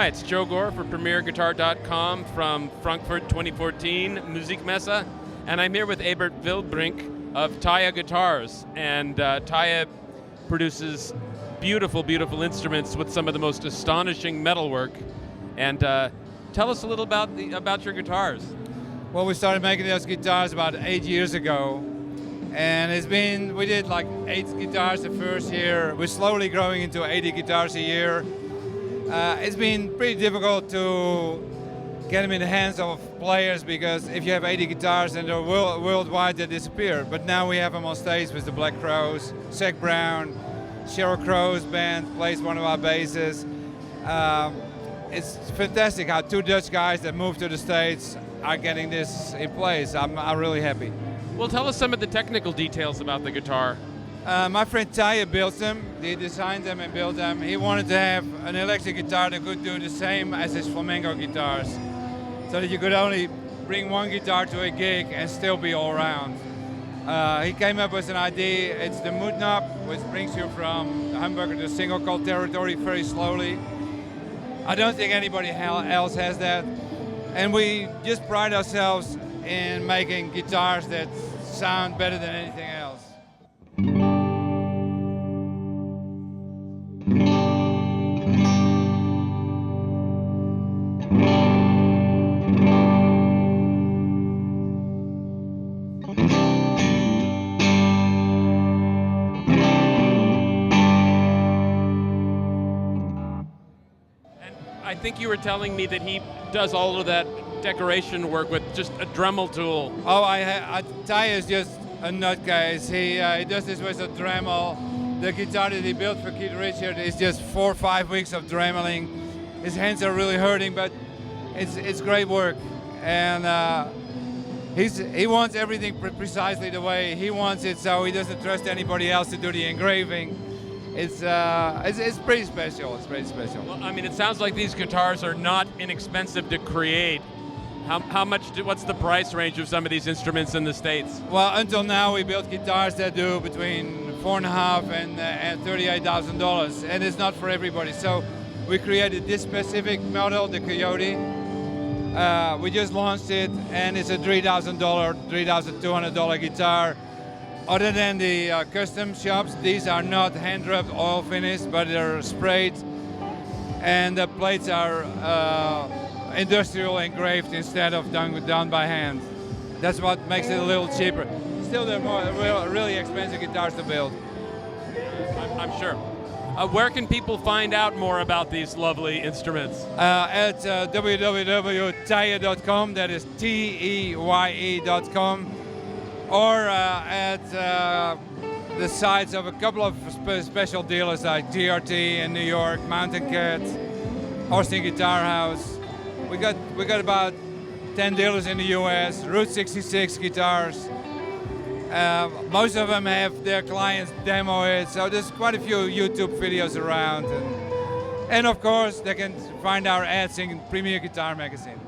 it's Joe Gore for PremierGuitar.com from Frankfurt 2014 Musikmesse, and I'm here with Ebert Wildbrink of Teye Guitars. And Teye produces beautiful, beautiful instruments with some of the most astonishing metalwork. And tell us a little about your guitars. Well, we started making those guitars about 8 years ago, and we did like 8 guitars the first year. We're slowly growing into 80 guitars a year. It's been pretty difficult to get them in the hands of players, because if you have 80 guitars and they're worldwide, they disappear. But now we have them on stage with the Black Crowes. Zach Brown, Sheryl Crow's band plays one of our basses. It's fantastic how 2 Dutch guys that moved to the States are getting this in place. I'm really happy. Well, tell us some of the technical details about the guitar. My friend Teye built them. He designed them and built them. He wanted to have an electric guitar that could do the same as his flamenco guitars, so that you could only bring one guitar to a gig and still be all around. He came up with an idea. It's the mood knob, which brings you from the humbucker to single coil territory very slowly. I don't think anybody else has that. And we just pride ourselves in making guitars that sound better than anything else. I think you were telling me that he does all of that decoration work with just a Dremel tool. Oh, Teye is just a nutcase. He does this with a Dremel. The guitar that he built for Keith Richards is just 4 or 5 weeks of dremeling. His hands are really hurting, but it's great work. And he wants everything precisely the way he wants it, so he doesn't trust anybody else to do the engraving. It's pretty special. It's pretty special. Well, I mean, it sounds like these guitars are not inexpensive to create. How much? What's the price range of some of these instruments in the States? Well, until now we built guitars that do between $4,500 and $38,000, and it's not for everybody. So we created this specific model, the Coyote. We just launched it, and it's a $3,000, $3,200 guitar. Other than the custom shops, these are not hand-rubbed oil finished, but they're sprayed, and the plates are industrial engraved instead of done by hand. That's what makes it a little cheaper. Still, they're really expensive guitars to build. I'm sure. Where can people find out more about these lovely instruments? At www.teye.com, that is Teye.com. Or at the sites of a couple of special dealers like TRT in New York, Mountain Cat, Austin Guitar House. We got about 10 dealers in the US, Route 66 guitars. Most of them have their clients demo it, so there's quite a few YouTube videos around. And of course, they can find our ads in Premier Guitar magazine.